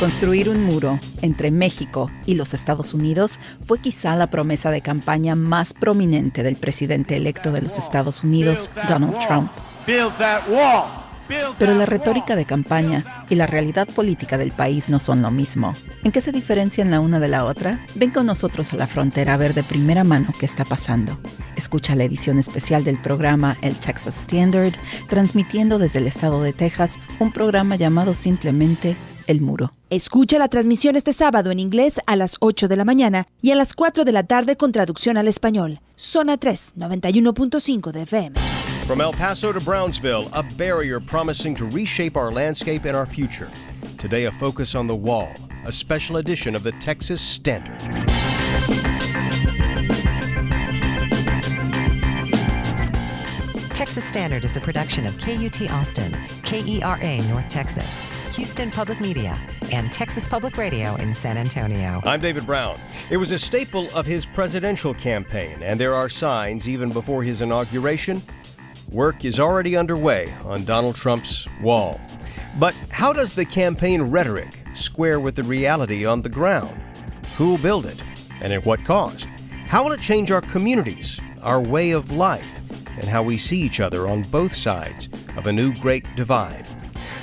Construir un muro entre México y los Estados Unidos fue quizá la promesa de campaña más prominente del presidente electo de los Estados Unidos, Donald Trump. Pero la retórica de campaña y la realidad política del país no son lo mismo. ¿En qué se diferencian la una de la otra? Ven con nosotros a la frontera a ver de primera mano qué está pasando. Escucha la edición especial del programa El Texas Standard, transmitiendo desde el estado de Texas un programa llamado simplemente El Muro. Escucha la transmisión este sábado en inglés a las 8 de la mañana y a las 4 de la tarde con traducción al español. Zona 3, 91.5 de FM. From El Paso to Brownsville, a barrier promising to reshape our landscape and our future. Today, a focus on the wall, a special edition of the Texas Standard. Texas Standard is a production of KUT Austin, KERA North Texas, Houston Public Media, and Texas Public Radio in San Antonio. I'm David Brown. It was a staple of his presidential campaign, and there are signs even before his inauguration. Work is already underway on Donald Trump's wall. But how does the campaign rhetoric square with the reality on the ground? Who will build it, and at what cost? How will it change our communities, our way of life, and how we see each other on both sides of a new great divide?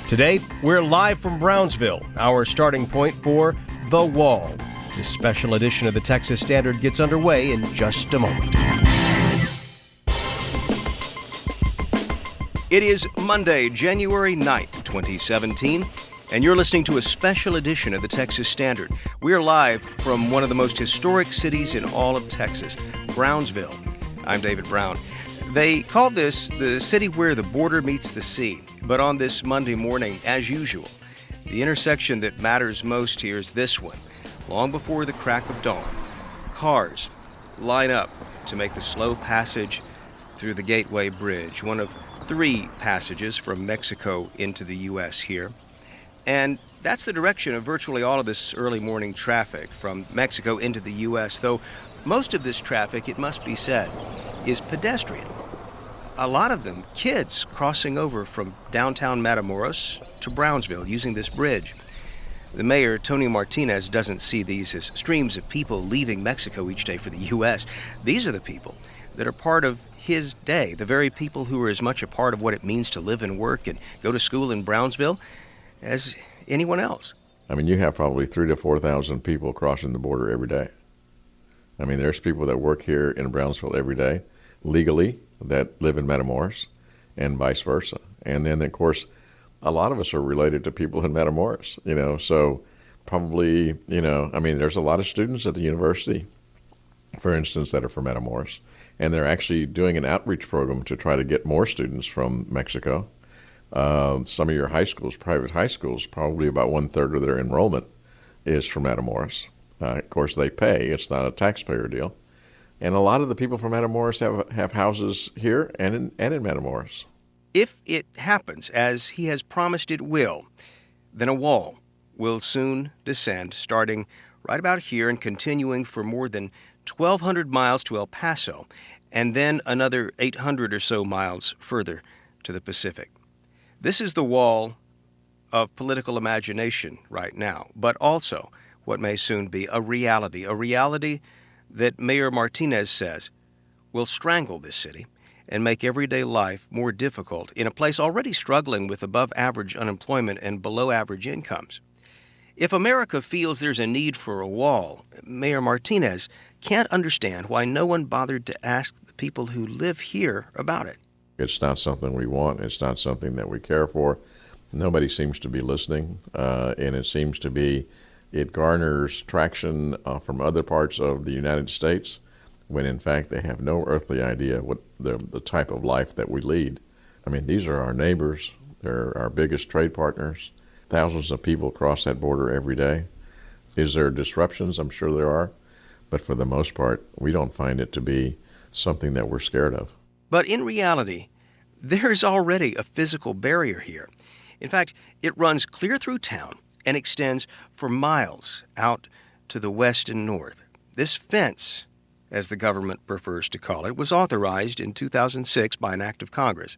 Today, we're live from Brownsville, our starting point for The Wall. This special edition of the Texas Standard gets underway in just a moment. It is Monday, January 9th, 2017, and you're listening to a special edition of the Texas Standard. We're live from one of the most historic cities in all of Texas, Brownsville. I'm David Brown. They call this the city where the border meets the sea, but on this Monday morning, as usual, the intersection that matters most here is this one. Long before the crack of dawn, cars line up to make the slow passage through the Gateway Bridge, one of 3 passages from Mexico into the U.S. here. And that's the direction of virtually all of this early morning traffic from Mexico into the U.S., though most of this traffic, it must be said, is pedestrian. A lot of them kids crossing over from downtown Matamoros to Brownsville using this bridge. The mayor, Tony Martinez, doesn't see these as streams of people leaving Mexico each day for the U.S. These are the people that are part of his day, the very people who are as much a part of what it means to live and work and go to school in Brownsville as anyone else. I mean, you have probably 3,000 to 4,000 people crossing the border every day. I mean, there's people that work here in Brownsville every day, legally, that live in Matamoros, and vice versa. And then, of course, a lot of us are related to people in Matamoros, so probably, I mean, there's a lot of students at the university, for instance, that are from Matamoros. And they're actually doing an outreach program to try to get more students from Mexico. Some of your high schools, private high schools, probably about 1/3 of their enrollment is from Matamoros. Of course, they pay. It's not a taxpayer deal. And a lot of the people from Matamoros have houses here and in Matamoros. If it happens, as he has promised it will, then a wall will soon descend, starting right about here and continuing for more than 1,200 miles to El Paso, and then another 800 or so miles further to the Pacific. This is the wall of political imagination right now, but also what may soon be a reality that Mayor Martinez says will strangle this city and make everyday life more difficult in a place already struggling with above-average unemployment and below-average incomes. If America feels there's a need for a wall, Mayor Martinez can't understand why no one bothered to ask the people who live here about it. It's not something we want. It's not something that we care for. Nobody seems to be listening, and it garners traction from other parts of the United States when, in fact, they have no earthly idea what the type of life that we lead. I mean, these are our neighbors. They're our biggest trade partners. Thousands of people cross that border every day. Is there disruptions? I'm sure there are. But for the most part, we don't find it to be something that we're scared of. But in reality, there's already a physical barrier here. In fact, it runs clear through town and extends for miles out to the west and north. This fence, as the government prefers to call it, was authorized in 2006 by an act of Congress.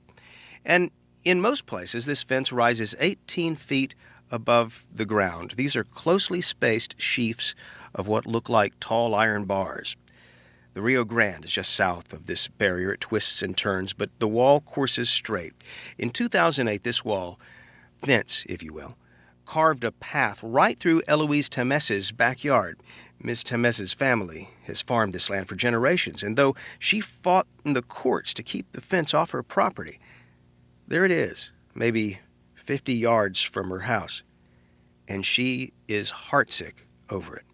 And in most places, this fence rises 18 feet above the ground. These are closely spaced sheafs of what look like tall iron bars. The Rio Grande is just south of this barrier. It twists and turns, but the wall courses straight. In 2008, this wall, fence, if you will, carved a path right through Eloise Temes's backyard. Ms. Temes's family has farmed this land for generations, and though she fought in the courts to keep the fence off her property, there it is, maybe 50 yards from her house, and she is heartsick over it.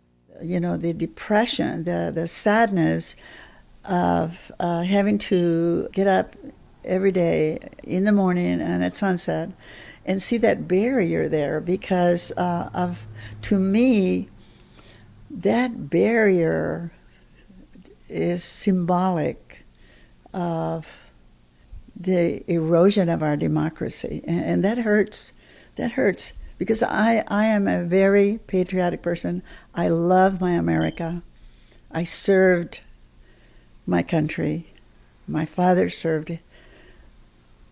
You know, the depression, the sadness of having to get up every day in the morning and at sunset and see that barrier there, because to me, that barrier is symbolic of the erosion of our democracy, and that hurts. That hurts. Because I am a very patriotic person. I love my America. I served my country. My father served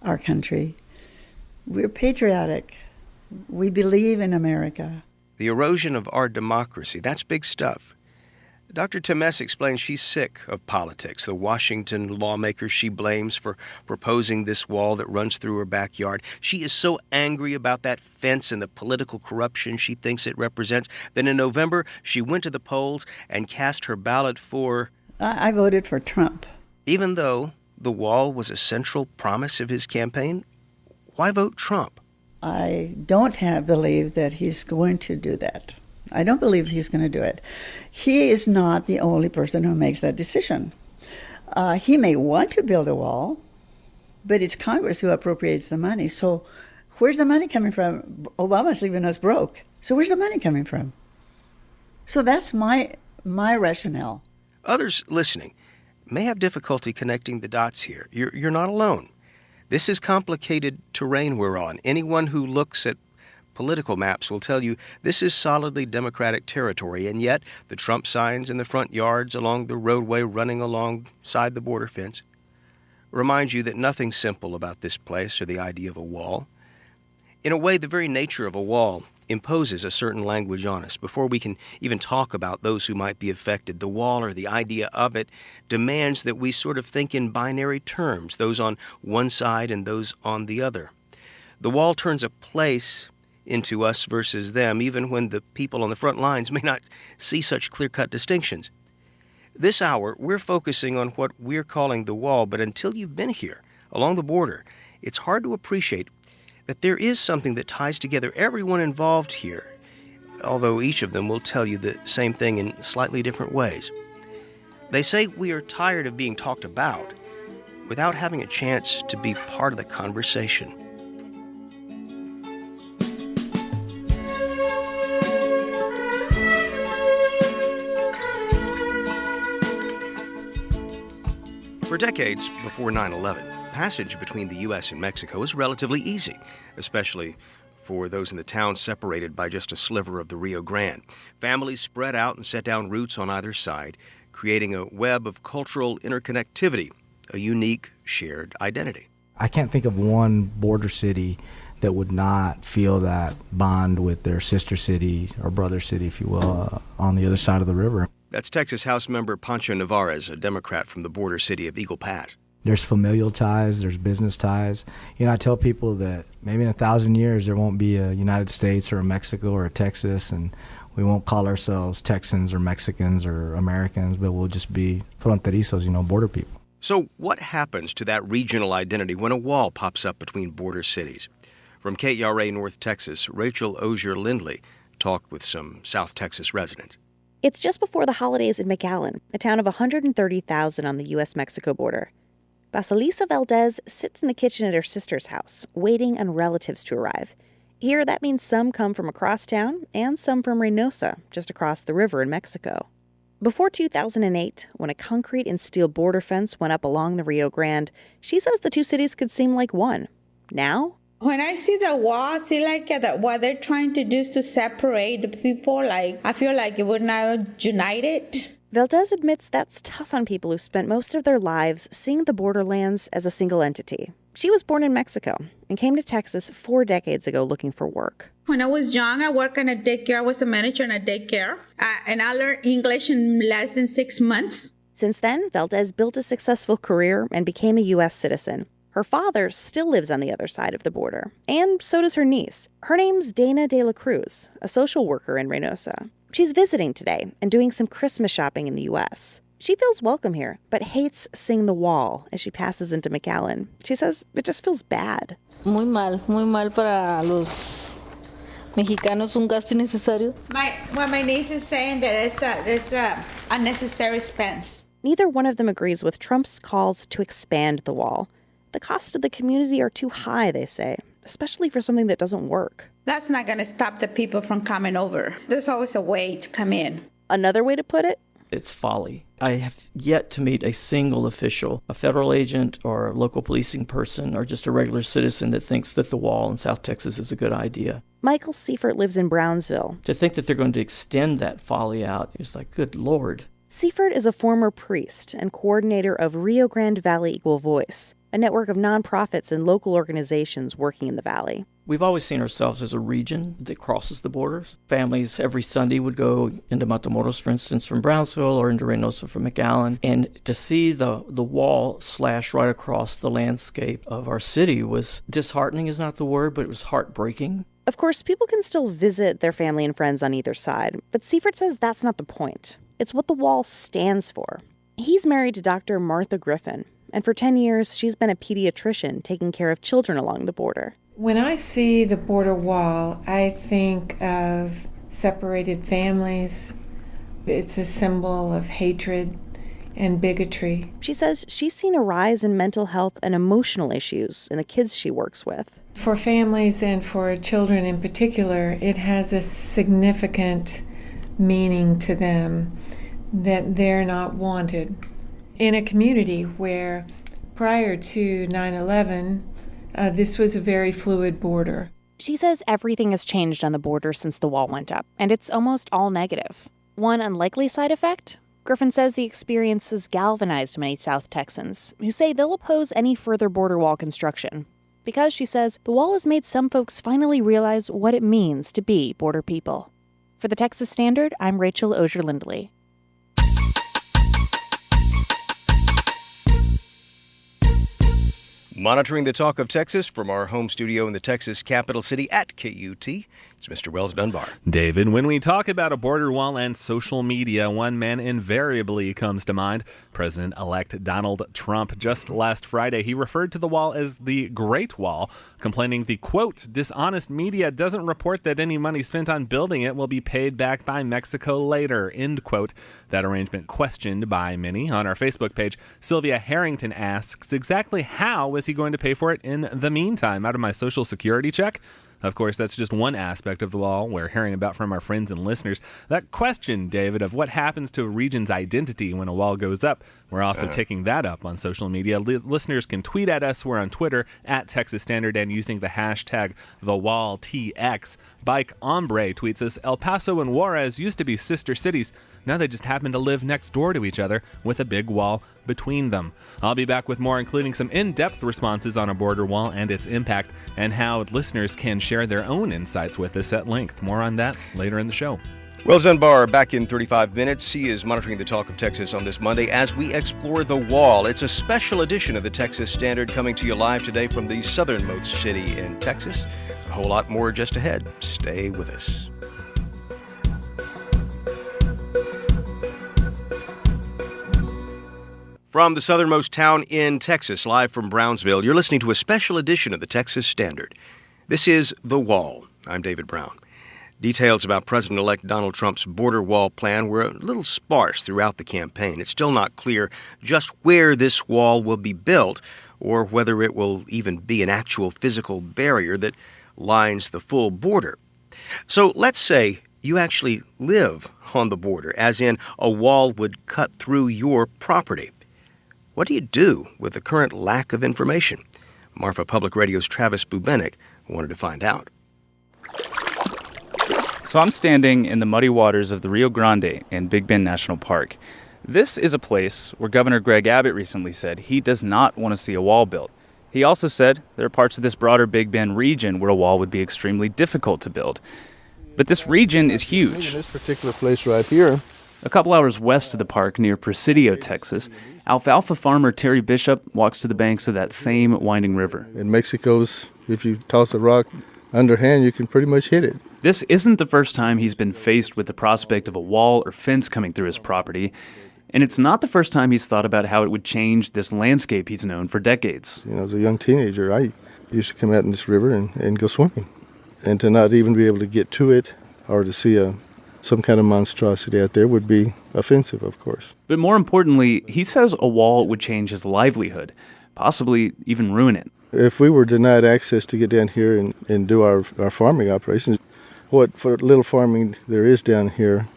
our country. We're patriotic. We believe in America. The erosion of our democracy, that's big stuff. Dr. Temes explains she's sick of politics, the Washington lawmakers she blames for proposing this wall that runs through her backyard. She is so angry about that fence and the political corruption she thinks it represents that in November she went to the polls and cast her ballot for... I voted for Trump. Even though the wall was a central promise of his campaign, why vote Trump? I don't believe that he's going to do that. I don't believe he's going to do it. He is not the only person who makes that decision. He may want to build a wall, but it's Congress who appropriates the money. So where's the money coming from? Obama's leaving us broke. So where's the money coming from? So that's my rationale. Others listening may have difficulty connecting the dots here. You're not alone. This is complicated terrain we're on. Anyone who looks at political maps will tell you this is solidly Democratic territory, and yet the Trump signs in the front yards along the roadway running alongside the border fence remind you that nothing's simple about this place or the idea of a wall. In a way, the very nature of a wall imposes a certain language on us. Before we can even talk about those who might be affected, the wall or the idea of it demands that we sort of think in binary terms, those on one side and those on the other. The wall turns a place into us versus them, even when the people on the front lines may not see such clear-cut distinctions. This hour, we're focusing on what we're calling the wall, but until you've been here, along the border, it's hard to appreciate that there is something that ties together everyone involved here, although each of them will tell you the same thing in slightly different ways. They say we are tired of being talked about without having a chance to be part of the conversation. For decades before 9/11, passage between the U.S. and Mexico was relatively easy, especially for those in the towns separated by just a sliver of the Rio Grande. Families spread out and set down roots on either side, creating a web of cultural interconnectivity, a unique shared identity. I can't think of one border city that would not feel that bond with their sister city or brother city, if you will, on the other side of the river. That's Texas House member Pancho Nevarez, a Democrat from the border city of Eagle Pass. There's familial ties, there's business ties. You know, I tell people that maybe in 1,000 years there won't be a United States or a Mexico or a Texas, and we won't call ourselves Texans or Mexicans or Americans, but we'll just be fronterizos, you know, border people. So what happens to that regional identity when a wall pops up between border cities? From KERA North Texas, Rachel Osier-Lindley talked with some South Texas residents. It's just before the holidays in McAllen, a town of 130,000 on the U.S.-Mexico border. Basilisa Valdez sits in the kitchen at her sister's house, waiting on relatives to arrive. Here, that means some come from across town and some from Reynosa, just across the river in Mexico. Before 2008, when a concrete and steel border fence went up along the Rio Grande, she says the two cities could seem like one. Now, when I see the wall, I see like that what they're trying to do is to separate the people. Like, I feel like it would not unite it. Valdez admits that's tough on people who've spent most of their lives seeing the borderlands as a single entity. She was born in Mexico and came to Texas 4 decades ago looking for work. When I was young, I worked in a daycare. I was a manager in a daycare, and I learned English in less than 6 months. Since then, Valdez built a successful career and became a U.S. citizen. Her father still lives on the other side of the border, and so does her niece. Her name's Dana de la Cruz, a social worker in Reynosa. She's visiting today and doing some Christmas shopping in the U.S. She feels welcome here, but hates seeing the wall as she passes into McAllen. She says it just feels bad. Muy mal para los mexicanos, un gasto innecesario. My niece is saying that it's a unnecessary expense. Neither one of them agrees with Trump's calls to expand the wall. The costs to the community are too high, they say, especially for something that doesn't work. That's not going to stop the people from coming over. There's always a way to come in. Another way to put it? It's folly. I have yet to meet a single official, a federal agent or a local policing person or just a regular citizen that thinks that the wall in South Texas is a good idea. Michael Seifert lives in Brownsville. To think that they're going to extend that folly out is like, good Lord. Seifert is a former priest and coordinator of Rio Grande Valley Equal Voice, a network of nonprofits and local organizations working in the valley. We've always seen ourselves as a region that crosses the borders. Families every Sunday would go into Matamoros, for instance, from Brownsville or into Reynosa from McAllen. And to see the wall slash right across the landscape of our city was disheartening is not the word, but it was heartbreaking. Of course, people can still visit their family and friends on either side, but Seifert says that's not the point. It's what the wall stands for. He's married to Dr. Martha Griffin, and for 10 years, she's been a pediatrician taking care of children along the border. When I see the border wall, I think of separated families. It's a symbol of hatred and bigotry. She says she's seen a rise in mental health and emotional issues in the kids she works with. For families and for children in particular, it has a significant meaning to them that they're not wanted. In a community where prior to 9/11, this was a very fluid border. She says everything has changed on the border since the wall went up, and it's almost all negative. One unlikely side effect? Griffin says the experience has galvanized many South Texans, who say they'll oppose any further border wall construction. Because, she says, the wall has made some folks finally realize what it means to be border people. For the Texas Standard, I'm Rachel Osier-Lindley. Monitoring the talk of Texas from our home studio in the Texas capital city at KUT, it's Mr. Wells Dunbar. David, when we talk about a border wall and social media, one man invariably comes to mind, President-elect Donald Trump. Just last Friday, he referred to the wall as the Great Wall, complaining the, quote, dishonest media doesn't report that any money spent on building it will be paid back by Mexico later, end quote. That arrangement questioned by many. On our Facebook page, Sylvia Harrington asks, exactly how is he going to pay for it in the meantime? Out of my Social Security check? Of course, that's just one aspect of the wall we're hearing about from our friends and listeners. That question, David, of what happens to a region's identity when a wall goes up, we're also taking that up on social media. Listeners can tweet at us. We're on Twitter at Texas Standard and using the hashtag TheWallTX. Bike Ombre tweets us, El Paso and Juarez used to be sister cities. Now they just happen to live next door to each other with a big wall between them. I'll be back with more, including some in-depth responses on a border wall and its impact, and how listeners can share their own insights with us at length. More on that later in the show. Wells Dunbar back in 35 minutes. He is monitoring the talk of Texas on this Monday as we explore the wall. It's a special edition of the Texas Standard coming to you live today from the southernmost city in Texas. A whole lot more just ahead. Stay with us. From the southernmost town in Texas, live from Brownsville, you're listening to a special edition of the Texas Standard. This is The Wall. I'm David Brown. Details about President-elect Donald Trump's border wall plan were a little sparse throughout the campaign. It's still not clear just where this wall will be built or whether it will even be an actual physical barrier that lines the full border. So let's say you actually live on the border, as in a wall would cut through your property. What do you do with the current lack of information? Marfa Public Radio's Travis Bubenik wanted to find out. So I'm standing in the muddy waters of the Rio Grande in Big Bend National Park. This is a place where Governor Greg Abbott recently said he does not want to see a wall built. He also said there are parts of this broader Big Bend region where a wall would be extremely difficult to build. But this region is huge. This particular place right here. A couple hours west of the park near Presidio, Texas, alfalfa farmer Terry Bishop walks to the banks of that same winding river. In Mexico's, if you toss a rock underhand, you can pretty much hit it. This isn't the first time he's been faced with the prospect of a wall or fence coming through his property. And it's not the first time he's thought about how it would change this landscape he's known for decades. As a young teenager, I used to come out in this river and go swimming. And to not even be able to get to it or to see some kind of monstrosity out there would be offensive, of course. But more importantly, he says a wall would change his livelihood, possibly even ruin it. If we were denied access to get down here and do our farming operations, what for little farming there is down here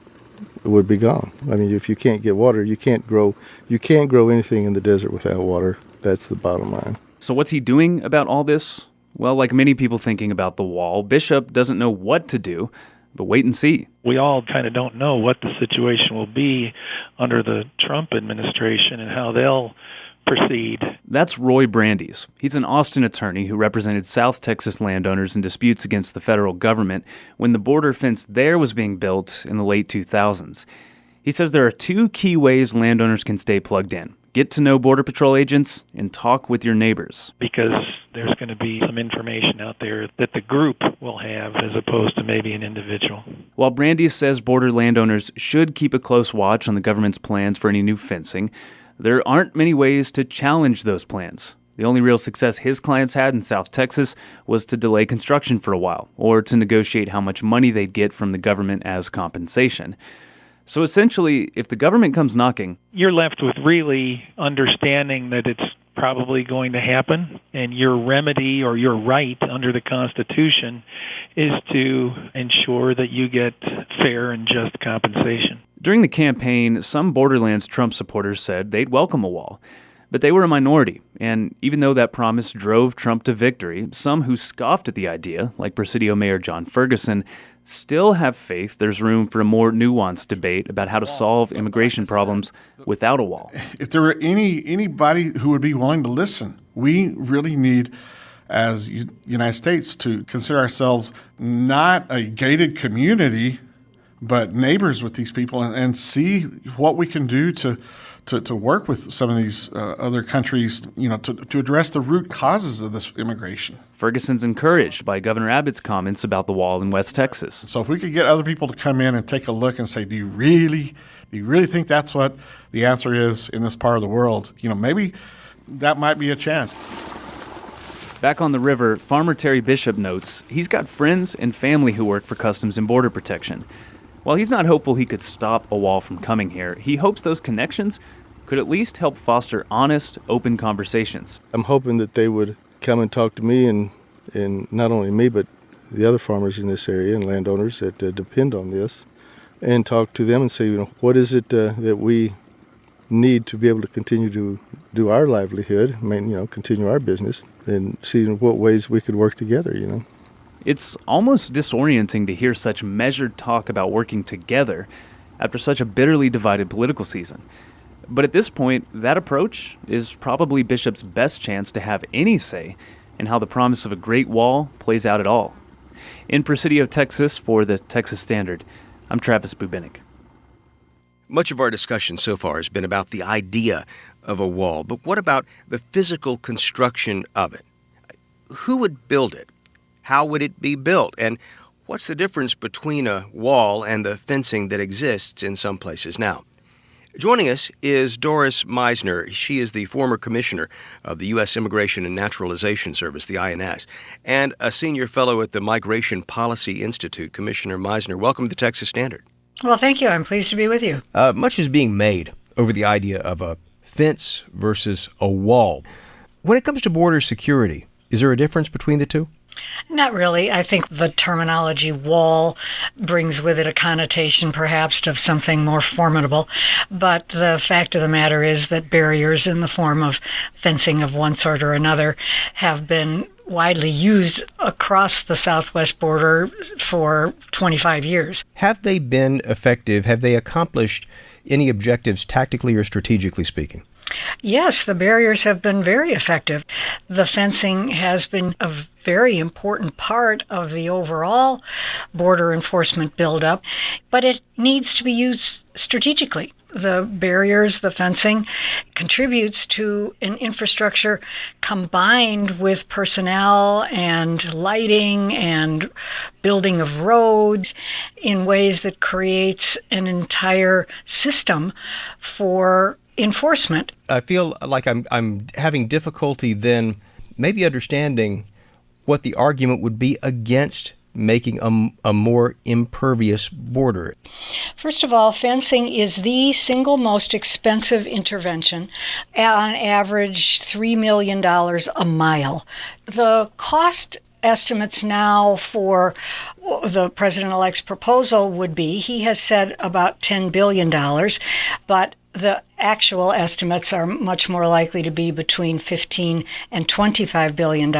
would be gone. I mean, if you can't get water, you can't grow anything in the desert without water. That's the bottom line. So what's he doing about all this? Well, like many people thinking about the wall, Bishop doesn't know what to do, but wait and see. We all kind of don't know what the situation will be under the Trump administration and how they'll proceed. That's Roy Brandeis. He's an Austin attorney who represented South Texas landowners in disputes against the federal government when the border fence there was being built in the late 2000s. He says there are two key ways landowners can stay plugged in. Get to know Border Patrol agents and talk with your neighbors. Because there's going to be some information out there that the group will have as opposed to maybe an individual. While Brandeis says border landowners should keep a close watch on the government's plans for any new fencing, there aren't many ways to challenge those plans. The only real success his clients had in South Texas was to delay construction for a while, or to negotiate how much money they'd get from the government as compensation. So essentially, if the government comes knocking, you're left with really understanding that it's probably going to happen, and your remedy or your right under the Constitution is to ensure that you get fair and just compensation. During the campaign, some Borderlands Trump supporters said they'd welcome a wall. But they were a minority, and even though that promise drove Trump to victory, some who scoffed at the idea, like Presidio Mayor John Ferguson, still have faith there's room for a more nuanced debate about how to solve immigration problems without a wall. If there were anybody who would be willing to listen, we really need, as United States, to consider ourselves not a gated community, but neighbors with these people, and see what we can do to work with some of these other countries, to address the root causes of this immigration. Ferguson's encouraged by Governor Abbott's comments about the wall in West Texas. So if we could get other people to come in and take a look and say, do you really think that's what the answer is in this part of the world? Maybe that might be a chance. Back on the river, farmer Terry Bishop notes he's got friends and family who work for Customs and Border Protection. While he's not hopeful he could stop a wall from coming here, he hopes those connections could at least help foster honest, open conversations. I'm hoping that they would come and talk to me, and not only me, but the other farmers in this area and landowners that depend on this, and talk to them and say, what is it that we need to be able to continue to do our livelihood, continue our business, and see in what ways we could work together, It's almost disorienting to hear such measured talk about working together after such a bitterly divided political season. But at this point, that approach is probably Bishop's best chance to have any say in how the promise of a Great Wall plays out at all. In Presidio, Texas, for the Texas Standard, I'm Travis Bubinik. Much of our discussion so far has been about the idea of a wall, but what about the physical construction of it? Who would build it? How would it be built? And what's the difference between a wall and the fencing that exists in some places now? Joining us is Doris Meisner. She is the former commissioner of the U.S. Immigration and Naturalization Service, the INS, and a senior fellow at the Migration Policy Institute. Commissioner Meisner, welcome to the Texas Standard. Well, thank you. I'm pleased to be with you. Much is being made over the idea of a fence versus a wall. When it comes to border security, is there a difference between the two? Not really. I think the terminology wall brings with it a connotation perhaps of something more formidable. But the fact of the matter is that barriers in the form of fencing of one sort or another have been widely used across the southwest border for 25 years. Have they been effective? Have they accomplished any objectives tactically or strategically speaking? Yes, the barriers have been very effective. The fencing has been a very important part of the overall border enforcement buildup, but it needs to be used strategically. The barriers, the fencing, contributes to an infrastructure combined with personnel and lighting and building of roads in ways that creates an entire system for enforcement. I feel like I'm having difficulty then maybe understanding what the argument would be against making a more impervious border. First of all, fencing is the single most expensive intervention, on average $3 million a mile. The cost estimates now for the president-elect's proposal would be, he has said about $10 billion, but the actual estimates are much more likely to be between $15 and $25 billion.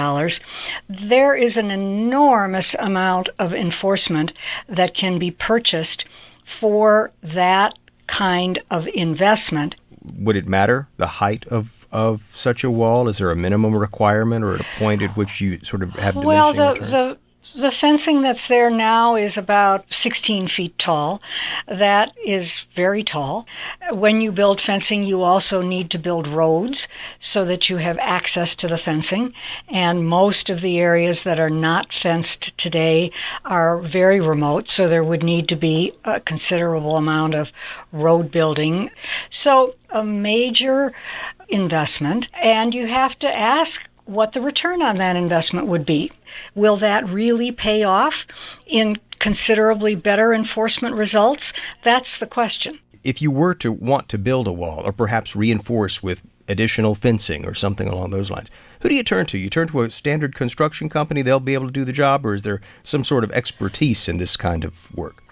There is an enormous amount of enforcement that can be purchased for that kind of investment. Would it matter, the height of such a wall? Is there a minimum requirement or at a point at which you sort of have diminishing returns? The fencing that's there now is about 16 feet tall. That is very tall. When you build fencing, you also need to build roads so that you have access to the fencing. And most of the areas that are not fenced today are very remote, so there would need to be a considerable amount of road building. So a major investment, and you have to ask what the return on that investment would be. Will that really pay off in considerably better enforcement results? That's the question. If you were to want to build a wall or perhaps reinforce with additional fencing or something along those lines, who do you turn to? You turn to a standard construction company, they'll be able to do the job, or is there some sort of expertise in this kind of work?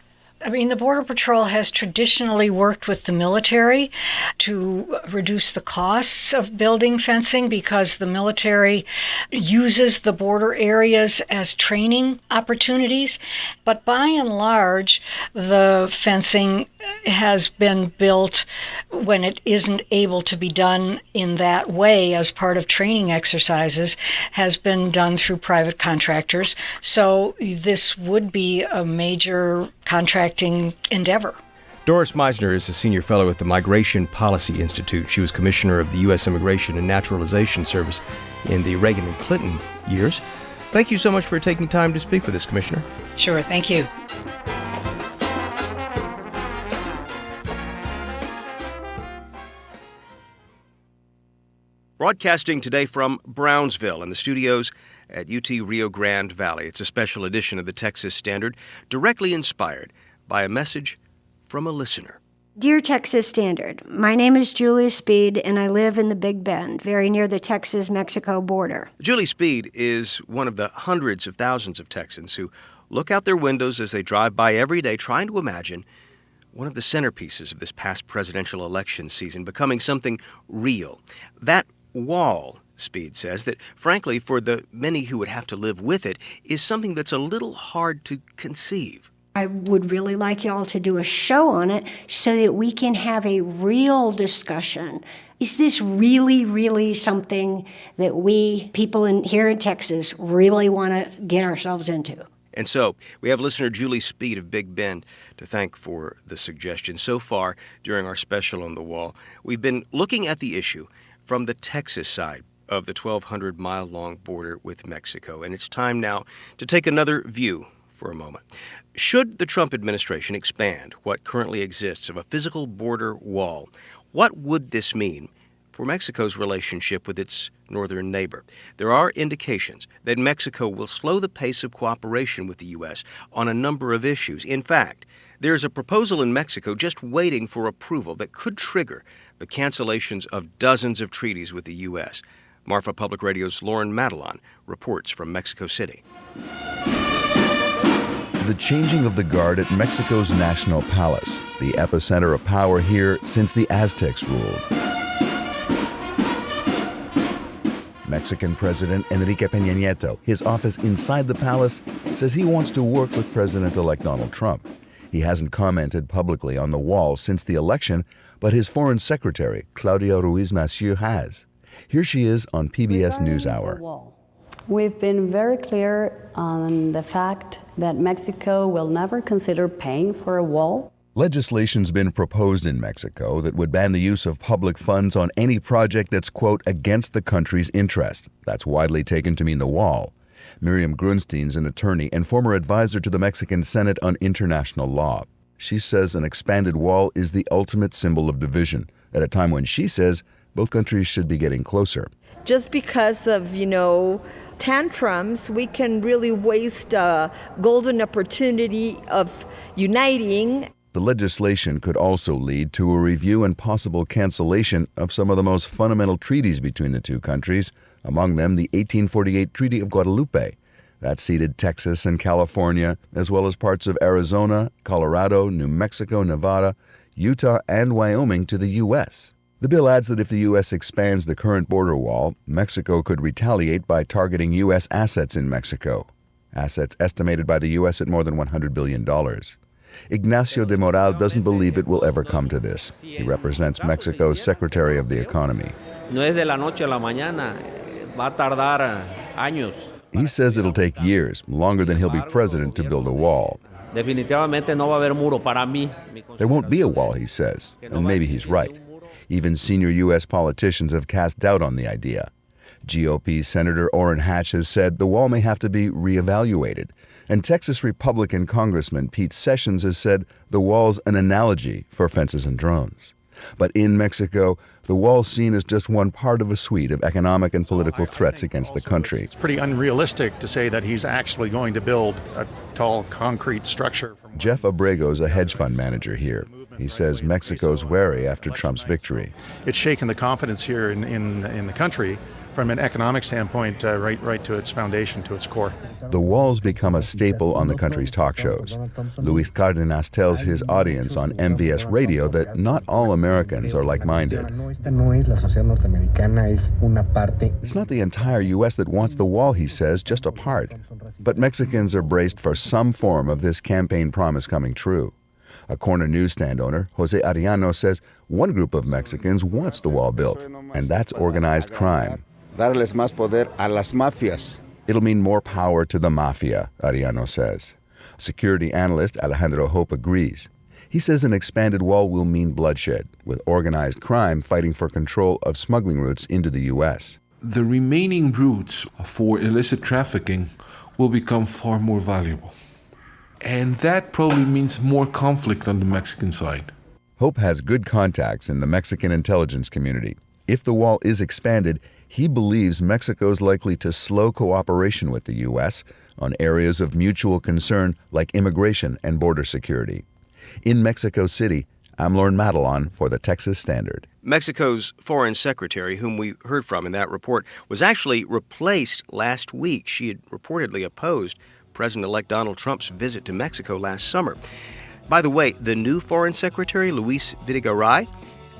I mean, the Border Patrol has traditionally worked with the military to reduce the costs of building fencing because the military uses the border areas as training opportunities. But by and large, the fencing has been built when it isn't able to be done in that way as part of training exercises, has been done through private contractors. So this would be a major contracting endeavor. Doris Meisner is a senior fellow at the Migration Policy Institute. She was commissioner of the U.S. Immigration and Naturalization Service in the Reagan and Clinton years. Thank you so much for taking time to speak with us, Commissioner. Sure, thank you. Broadcasting today from Brownsville in the studios at UT Rio Grande Valley. It's a special edition of the Texas Standard, directly inspired by a message from a listener. Dear Texas Standard, my name is Julie Speed, and I live in the Big Bend, very near the Texas-Mexico border. Julie Speed is one of the hundreds of thousands of Texans who look out their windows as they drive by every day trying to imagine one of the centerpieces of this past presidential election season becoming something real. That wall, Speed says, that frankly for the many who would have to live with it is something that's a little hard to conceive. I would really like y'all to do a show on it so that we can have a real discussion. Is this really, really something that we, people here in Texas, really want to get ourselves into? And so we have listener Julie Speed of Big Bend to thank for the suggestion. So far, during our special on the wall, we've been looking at the issue from the Texas side of the 1,200-mile-long border with Mexico. And it's time now to take another view for a moment. Should the Trump administration expand what currently exists of a physical border wall, what would this mean for Mexico's relationship with its northern neighbor? There are indications that Mexico will slow the pace of cooperation with the U.S. on a number of issues. In fact, there's a proposal in Mexico just waiting for approval that could trigger the cancellations of dozens of treaties with the U.S. Marfa Public Radio's Lauren Madelon reports from Mexico City. The changing of the guard at Mexico's National Palace, the epicenter of power here since the Aztecs ruled. Mexican President Enrique Peña Nieto, his office inside the palace, says he wants to work with President-elect Donald Trump. He hasn't commented publicly on the wall since the election, but his foreign secretary, Claudia Ruiz Massieu, has. Here she is on PBS NewsHour. We've been very clear on the fact that Mexico will never consider paying for a wall. Legislation's been proposed in Mexico that would ban the use of public funds on any project that's, quote, against the country's interest. That's widely taken to mean the wall. Miriam Grunstein's an attorney and former advisor to the Mexican Senate on international law. She says an expanded wall is the ultimate symbol of division, at a time when she says both countries should be getting closer. Just because of, tantrums, we can really waste a golden opportunity of uniting. The legislation could also lead to a review and possible cancellation of some of the most fundamental treaties between the two countries, among them the 1848 Treaty of Guadalupe. That ceded Texas and California, as well as parts of Arizona, Colorado, New Mexico, Nevada, Utah, and Wyoming to the U.S. The bill adds that if the U.S. expands the current border wall, Mexico could retaliate by targeting U.S. assets in Mexico, assets estimated by the U.S. at more than $100 billion. Ignacio de Moral doesn't believe it will ever come to this. He represents Mexico's Secretary of the Economy. No es de la noche a la mañana, va a tardar años. He says it'll take years, longer than he'll be president, to build a wall. Definitivamente no va a haber muro para mí. There won't be a wall, he says, and maybe he's right. Even senior U.S. politicians have cast doubt on the idea. GOP Senator Orrin Hatch has said the wall may have to be reevaluated. And Texas Republican Congressman Pete Sessions has said the wall's an analogy for fences and drones. But in Mexico, the wall's seen as just one part of a suite of economic and political threats against the country. It's pretty unrealistic to say that he's actually going to build a tall concrete structure. Jeff Abrego is a hedge fund manager here. He says Mexico's wary after Trump's victory. It's shaken the confidence here in the country from an economic standpoint, right to its foundation, to its core. The wall's become a staple on the country's talk shows. Luis Cardenas tells his audience on MVS Radio that not all Americans are like-minded. It's not the entire U.S. that wants the wall, he says, just a part. But Mexicans are braced for some form of this campaign promise coming true. A corner newsstand owner, Jose Ariano, says one group of Mexicans wants the wall built, and that's organized crime. Darles más poder a las mafias. It'll mean more power to the mafia, Ariano says. Security analyst Alejandro Hope agrees. He says an expanded wall will mean bloodshed, with organized crime fighting for control of smuggling routes into the U.S. The remaining routes for illicit trafficking will become far more valuable. And that probably means more conflict on the Mexican side. Hope has good contacts in the Mexican intelligence community. If the wall is expanded, he believes Mexico's likely to slow cooperation with the U.S. on areas of mutual concern like immigration and border security. In Mexico City, I'm Lorne Madelon for the Texas Standard. Mexico's foreign secretary, whom we heard from in that report, was actually replaced last week. She had reportedly opposed President-elect Donald Trump's visit to Mexico last summer. By the way, the new foreign secretary, Luis Videgaray,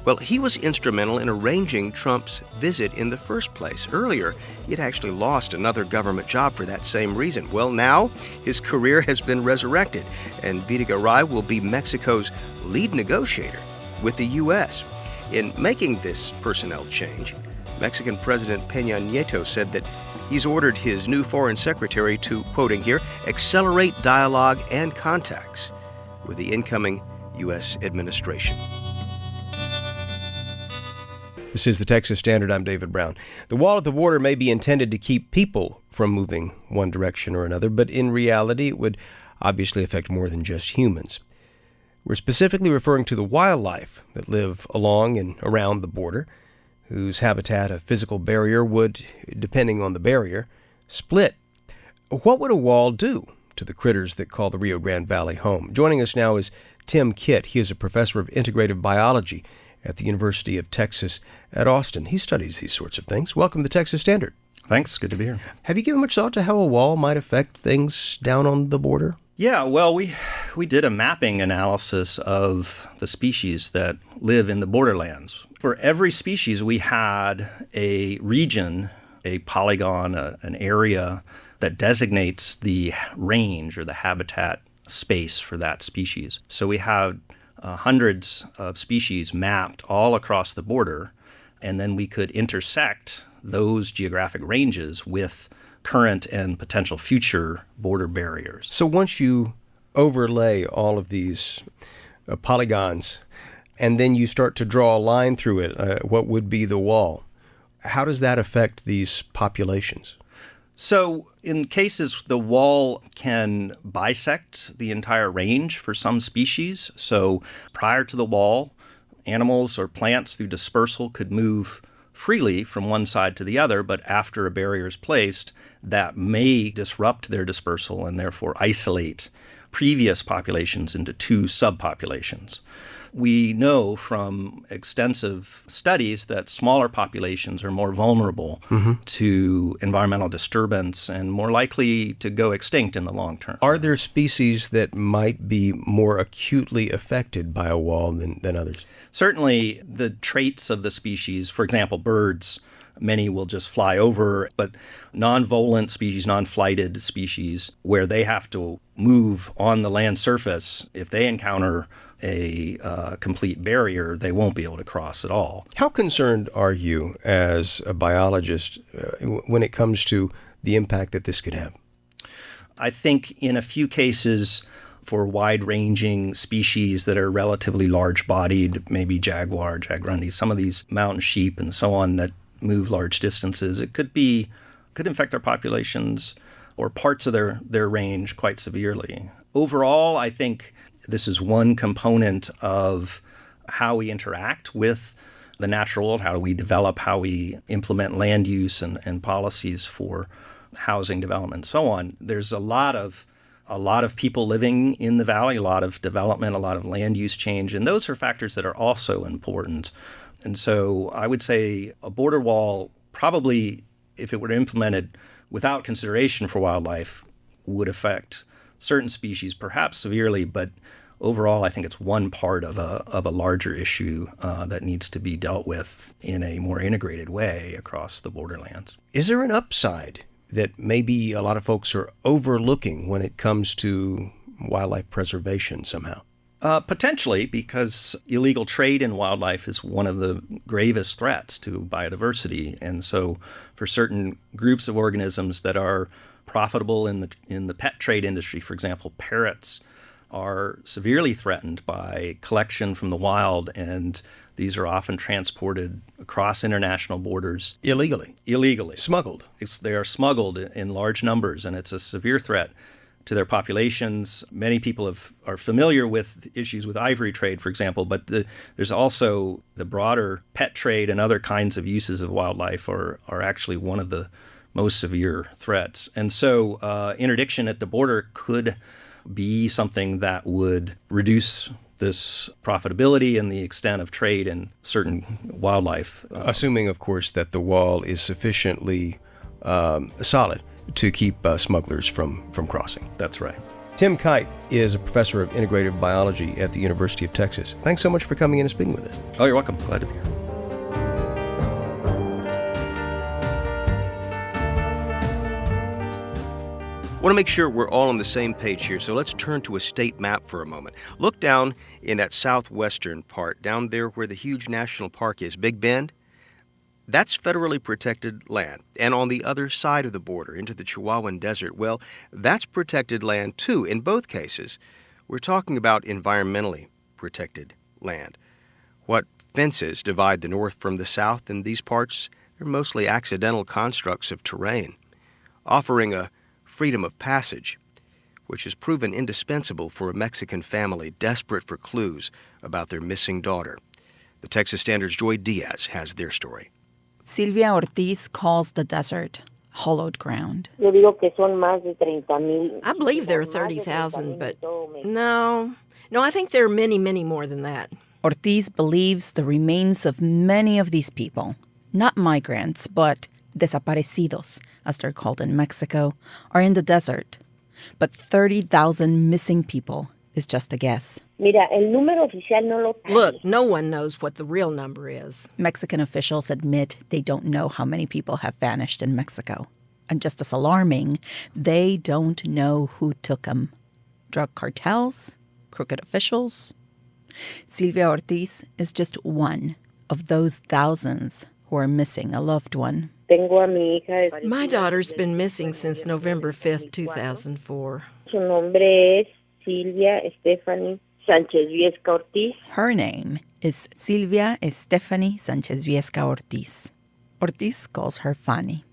well, he was instrumental in arranging Trump's visit in the first place. Earlier, he had actually lost another government job for that same reason. Well, now his career has been resurrected, and Videgaray will be Mexico's lead negotiator with the U.S. In making this personnel change, Mexican President Peña Nieto said that he's ordered his new foreign secretary to, quoting here, accelerate dialogue and contacts with the incoming U.S. administration. This is the Texas Standard. I'm David Brown. The wall at the border may be intended to keep people from moving one direction or another, but in reality, it would obviously affect more than just humans. We're specifically referring to the wildlife that live along and around the border, whose habitat, a physical barrier, would, depending on the barrier, split. What would a wall do to the critters that call the Rio Grande Valley home? Joining us now is Tim Kitt. He is a professor of integrative biology at the University of Texas at Austin. He studies these sorts of things. Welcome to the Texas Standard. Thanks. Good to be here. Have you given much thought to how a wall might affect things down on the border? Yeah, well, we did a mapping analysis of the species that live in the borderlands. For every species, we had a region, a polygon, an area that designates the range or the habitat space for that species. So we have hundreds of species mapped all across the border, and then we could intersect those geographic ranges with current and potential future border barriers. So once you overlay all of these polygons, and then you start to draw a line through it, what would be the wall, how does that affect these populations? So in cases, the wall can bisect the entire range for some species. So prior to the wall, animals or plants through dispersal could move freely from one side to the other, but after a barrier is placed, that may disrupt their dispersal and therefore isolate previous populations into two subpopulations. We know from extensive studies that smaller populations are more vulnerable to environmental disturbance and more likely to go extinct in the long term. Are there species that might be more acutely affected by a wall than others? Certainly, the traits of the species, for example, birds, many will just fly over, but non-volant species, non-flighted species, where they have to move on the land surface, if they encounter a complete barrier, they won't be able to cross at all. How concerned are you as a biologist when it comes to the impact that this could have? I think in a few cases, for wide-ranging species that are relatively large-bodied, maybe jaguar, jaguarundi, some of these mountain sheep and so on that move large distances, it could infect their populations or parts of their range quite severely. Overall, I think this is one component of how we interact with the natural world, how we develop, how we implement land use and policies for housing development and so on. There's a lot of people living in the valley, a lot of development, a lot of land use change, and those are factors that are also important. And so I would say a border wall probably, if it were implemented without consideration for wildlife, would affect certain species perhaps severely, but overall I think it's one part of a larger issue that needs to be dealt with in a more integrated way across the borderlands. Is there an upside that maybe a lot of folks are overlooking when it comes to wildlife preservation somehow? Potentially, because illegal trade in wildlife is one of the gravest threats to biodiversity. And so for certain groups of organisms that are profitable in the pet trade industry, for example, parrots are severely threatened by collection from the wild, and these are often transported across international borders. Illegally. Smuggled. They are smuggled in large numbers, and it's a severe threat to their populations. Many people are familiar with issues with ivory trade, for example, but there's also the broader pet trade and other kinds of uses of wildlife are actually one of the most severe threats. And so interdiction at the border could be something that would reduce this profitability and the extent of trade in certain wildlife. Assuming, of course, that the wall is sufficiently solid to keep smugglers from crossing. That's right. Tim Kite is a professor of integrative biology at the University of Texas. Thanks so much for coming in and speaking with us. Oh, you're welcome. Glad to be here. I want to make sure we're all on the same page here, so let's turn to a state map for a moment. Look down in that southwestern part, down there where the huge national park is, Big Bend. That's federally protected land. And on the other side of the border, into the Chihuahuan Desert, well, that's protected land too. In both cases, we're talking about environmentally protected land. What fences divide the north from the south in these parts? They're mostly accidental constructs of terrain, offering a freedom of passage, which has proven indispensable for a Mexican family desperate for clues about their missing daughter. The Texas Standard's Joy Diaz has their story. Silvia Ortiz calls the desert hollowed ground. I believe there are 30,000, but no, I think there are many, many more than that. Ortiz believes the remains of many of these people, not migrants, but desaparecidos, as they're called in Mexico, are in the desert. But 30,000 missing people is just a guess. Look, no one knows what the real number is. Mexican officials admit they don't know how many people have vanished in Mexico. And just as alarming, they don't know who took them. drug cartels, crooked officials. Silvia Ortiz is just one of those thousands who are missing a loved one. My daughter's been missing since November 5th, 2004. Her name is Silvia Estefany Sanchez Viesca Ortiz. Ortiz calls her Fanny.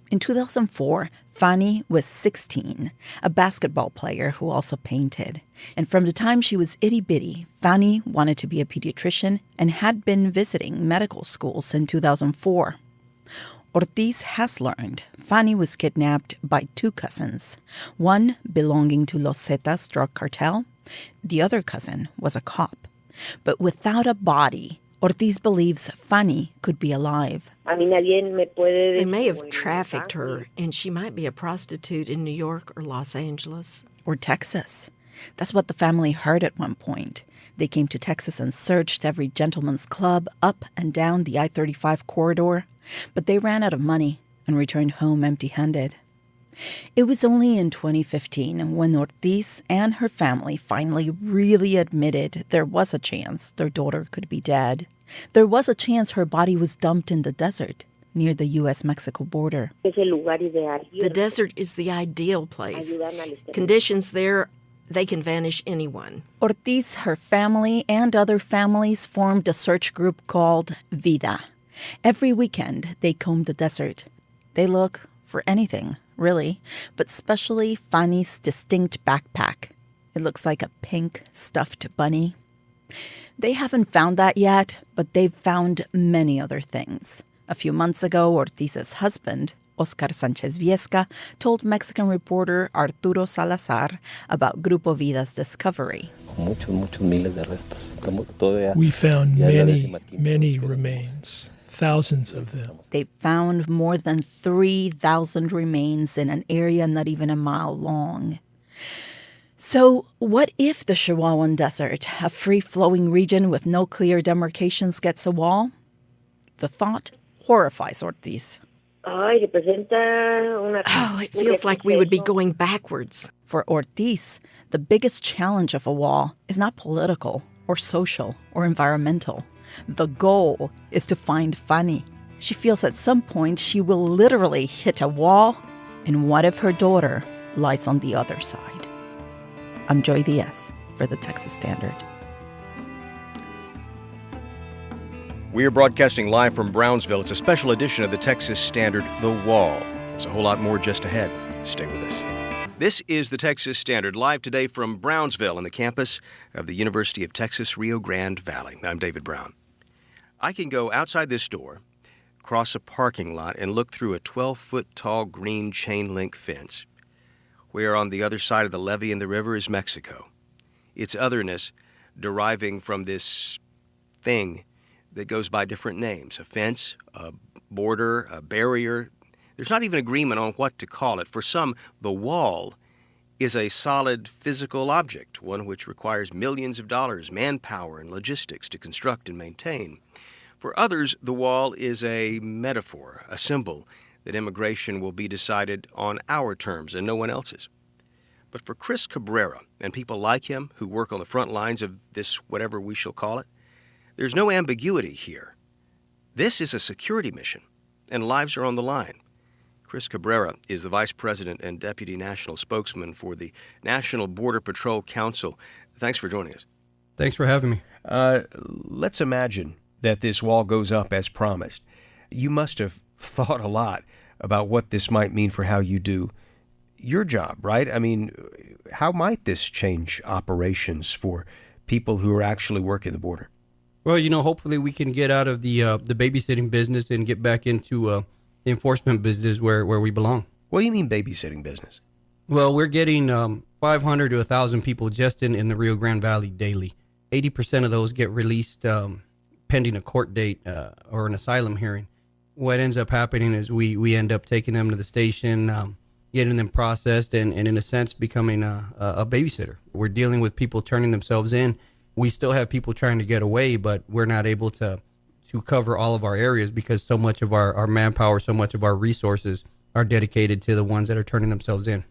In 2004, Fanny was 16, a basketball player who also painted. And from the time she was itty-bitty, Fanny wanted to be a pediatrician and had been visiting medical schools in 2004. Ortiz has learned Fanny was kidnapped by two cousins, one belonging to Los Zetas drug cartel. The other cousin was a cop. But without a body, Ortiz believes Fanny could be alive. They may have trafficked her, and she might be a prostitute in New York or Los Angeles. Or Texas. That's what the family heard at one point. They came to Texas and searched every gentleman's club up and down the I-35 corridor, but they ran out of money and returned home empty-handed. It was only in 2015 when Ortiz and her family finally really admitted there was a chance their daughter could be dead. There was a chance her body was dumped in the desert near the U.S.-Mexico border. The desert is the ideal place. Conditions there, they can vanish anyone. Ortiz, her family, and other families formed a search group called Vida. Every weekend, they comb the desert. They look for anything, really, but especially Fanny's distinct backpack. It looks like a pink stuffed bunny. They haven't found that yet, but they've found many other things. A few months ago, Ortiz's husband, Oscar Sanchez Viesca, told Mexican reporter Arturo Salazar about Grupo Vida's discovery. We found many remains. Thousands of them. They found more than 3,000 remains in an area not even a mile long. So what if the Chihuahuan Desert, a free-flowing region with no clear demarcations, gets a wall? The thought horrifies Ortiz. Oh, it feels like we would be going backwards. For Ortiz, the biggest challenge of a wall is not political or social or environmental. The goal is to find Fanny. She feels at some point she will literally hit a wall, and what if her daughter lies on the other side? I'm Joy Diaz for the Texas Standard. We are broadcasting live from Brownsville. It's a special edition of the Texas Standard, The Wall. There's a whole lot more just ahead. Stay with us. This is the Texas Standard, live today from Brownsville on the campus of the University of Texas, Rio Grande Valley. I'm David Brown. I can go outside this door, cross a parking lot, and look through a 12-foot-tall green chain-link fence. Where on the other side of the levee in the river is Mexico. Its otherness deriving from this thing that goes by different names, a fence, a border, a barrier. There's not even agreement on what to call it. For some, the wall is a solid physical object, one which requires millions of dollars, manpower, and logistics to construct and maintain. For others, the wall is a metaphor, a symbol that immigration will be decided on our terms and no one else's. But for Chris Cabrera and people like him who work on the front lines of this whatever we shall call it, there's no ambiguity here. This is a security mission, and lives are on the line. Chris Cabrera is the Vice President and Deputy National Spokesman for the National Border Patrol Council. Thanks for joining us. Thanks for having me. Let's imagine that this wall goes up as promised. You must have thought a lot about what this might mean for how you do your job, right? I mean, how might this change operations for people who are actually working the border? Well, hopefully we can get out of the babysitting business and get back into the enforcement business where we belong. What do you mean babysitting business? Well, we're getting 500 to 1,000 people just in the Rio Grande Valley daily. 80% of those get released pending a court date or an asylum hearing. What ends up happening is we end up taking them to the station, getting them processed, and in a sense becoming a babysitter. We're dealing with people turning themselves in. We still have people trying to get away, but we're not able to cover all of our areas because so much of our manpower, so much of our resources are dedicated to the ones that are turning themselves in.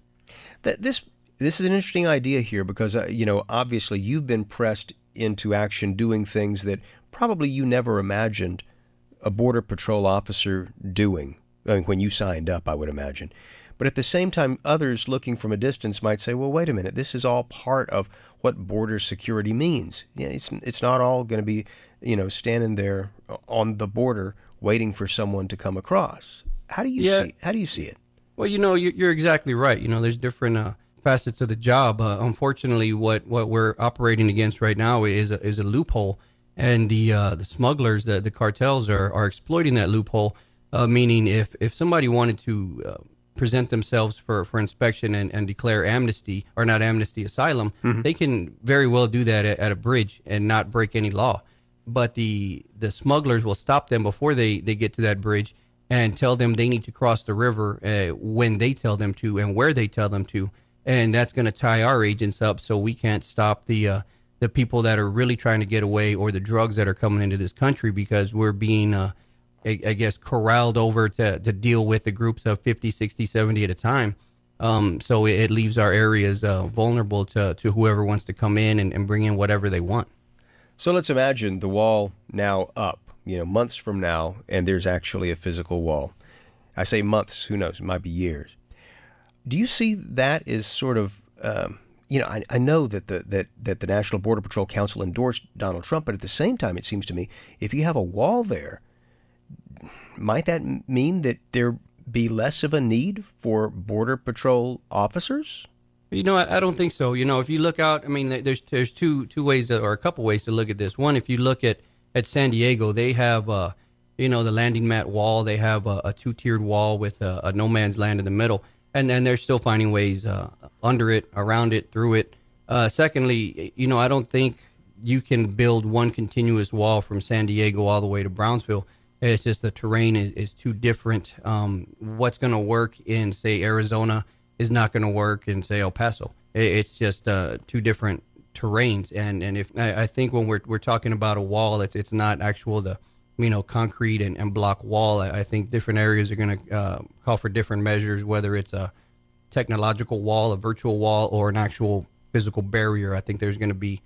This This is an interesting idea here because, obviously you've been pressed into action doing things that probably you never imagined a Border Patrol officer doing. I mean, when you signed up, I would imagine. But at the same time, others looking from a distance might say, well, wait a minute, this is all part of what border security means. Yeah, it's not all going to be, standing there on the border waiting for someone to come across. How do you see it? Well, you're exactly right. There's different facets of the job. Unfortunately, what we're operating against right now is a loophole, and the smugglers, the cartels are exploiting that loophole. Meaning, if somebody wanted to present themselves for inspection and declare amnesty, or not amnesty, asylum, they can very well do that at a bridge and not break any law. But the smugglers will stop them before they get to that bridge and tell them they need to cross the river when they tell them to and where they tell them to. And that's going to tie our agents up, so we can't stop the people that are really trying to get away, or the drugs that are coming into this country, because we're being, I guess, corralled over to deal with the groups of 50, 60, 70 at a time. So it leaves our areas vulnerable to whoever wants to come in and bring in whatever they want. So let's imagine the wall now up, months from now, and there's actually a physical wall. I say months, who knows, it might be years. Do you see that as sort of, I know that the National Border Patrol Council endorsed Donald Trump, but at the same time, it seems to me, if you have a wall there, might that mean that there be less of a need for Border Patrol officers? I don't think so. If you look out, there's two ways, or a couple ways to look at this. One, if you look at San Diego, they have, the landing mat wall. They have a two-tiered wall with a no man's land in the middle. And then they're still finding ways under it, around it, through it. Secondly, I don't think you can build one continuous wall from San Diego all the way to Brownsville. It's just the terrain is too different. What's going to work in, say, Arizona is not going to work in, say, El Paso. It's just two different terrains. And if I think when we're talking about a wall, it's not actual concrete and block wall. I think different areas are going to call for different measures, whether it's a technological wall, a virtual wall, or an actual physical barrier. I think there's going to be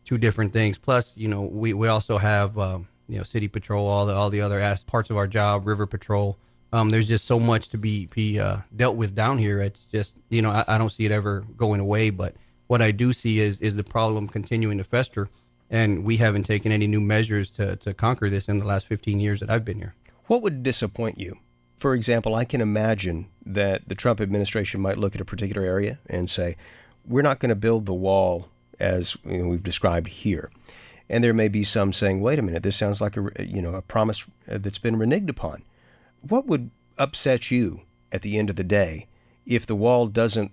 two different things. Plus, we also have city patrol, all the other parts of our job, river patrol. There's just so much to be dealt with down here. It's just I don't see it ever going away. But what I do see is the problem continuing to fester. And we haven't taken any new measures to conquer this in the last 15 years that I've been here. What would disappoint you? For example, I can imagine that the Trump administration might look at a particular area and say, we're not going to build the wall as we've described here. And there may be some saying, wait a minute, this sounds like a promise that's been reneged upon. What would upset you at the end of the day if the wall doesn't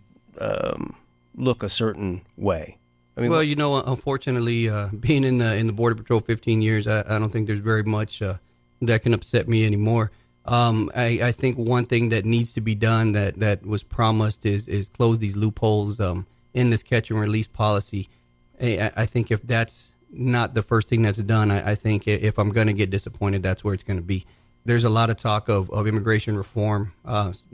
look a certain way? Unfortunately, being in the Border Patrol 15 years, I don't think there's very much that can upset me anymore. I think one thing that needs to be done that was promised is close these loopholes in this catch and release policy. I think if that's not the first thing that's done, I think if I'm going to get disappointed, that's where it's going to be. There's a lot of talk of immigration reform,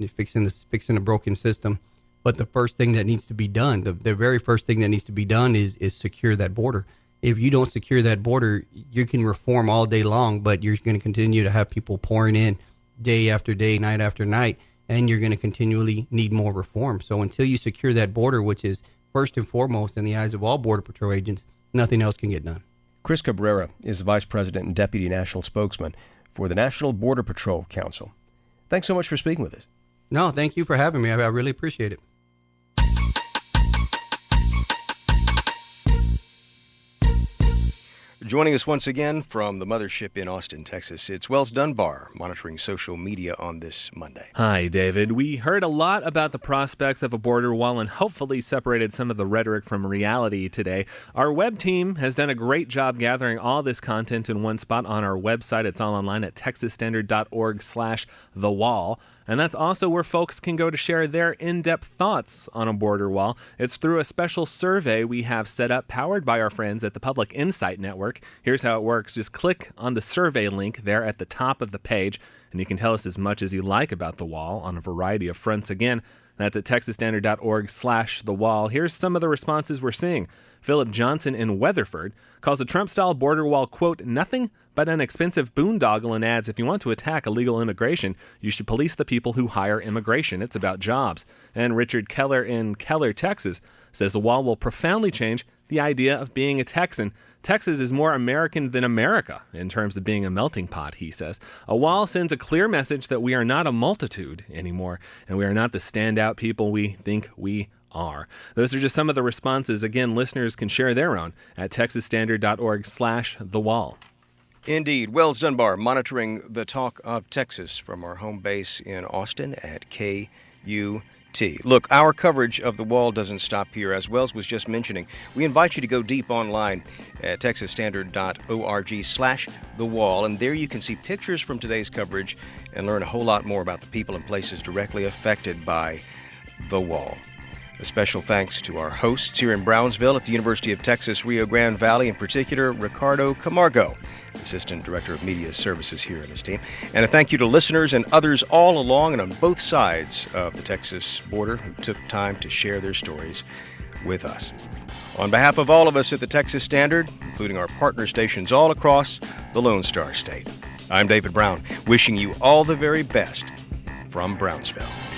fixing a broken system. But the first thing that needs to be done, the very first thing that needs to be done is secure that border. If you don't secure that border, you can reform all day long, but you're going to continue to have people pouring in day after day, night after night, and you're going to continually need more reform. So until you secure that border, which is first and foremost in the eyes of all Border Patrol agents, nothing else can get done. Chris Cabrera is the Vice President and Deputy National Spokesman for the National Border Patrol Council. Thanks so much for speaking with us. No, thank you for having me. I really appreciate it. Joining us once again from the mothership in Austin, Texas, it's Wells Dunbar monitoring social media on this Monday. Hi, David. We heard a lot about the prospects of a border wall and hopefully separated some of the rhetoric from reality today. Our web team has done a great job gathering all this content in one spot on our website. It's all online at texasstandard.org/thewall. And that's also where folks can go to share their in-depth thoughts on a border wall. It's through a special survey we have set up, powered by our friends at the Public Insight Network. Here's how it works. Just click on the survey link there at the top of the page, and you can tell us as much as you like about the wall on a variety of fronts. Again, That's at texasstandard.org/thewall. Here's some of the responses we're seeing. Philip Johnson in Weatherford calls the Trump-style border wall, quote, nothing but an expensive boondoggle, and adds, if you want to attack illegal immigration, you should police the people who hire immigration. It's about jobs. And Richard Keller in Keller, Texas, says the wall will profoundly change the idea of being a Texan. Texas is more American than America in terms of being a melting pot, he says. A wall sends a clear message that we are not a multitude anymore, and we are not the standout people we think we are. Those are just some of the responses. Again, listeners can share their own at texasstandard.org/thewall. Indeed. Wells Dunbar monitoring the talk of Texas from our home base in Austin at KUT. Look, our coverage of the wall doesn't stop here. As Wells was just mentioning, we invite you to go deep online at texasstandard.org/thewall, and there you can see pictures from today's coverage and learn a whole lot more about the people and places directly affected by the wall. A special thanks to our hosts here in Brownsville at the University of Texas, Rio Grande Valley, in particular, Ricardo Camargo, Assistant Director of Media Services here in his team. And a thank you to listeners and others all along and on both sides of the Texas border who took time to share their stories with us. On behalf of all of us at the Texas Standard, including our partner stations all across the Lone Star State, I'm David Brown, wishing you all the very best from Brownsville.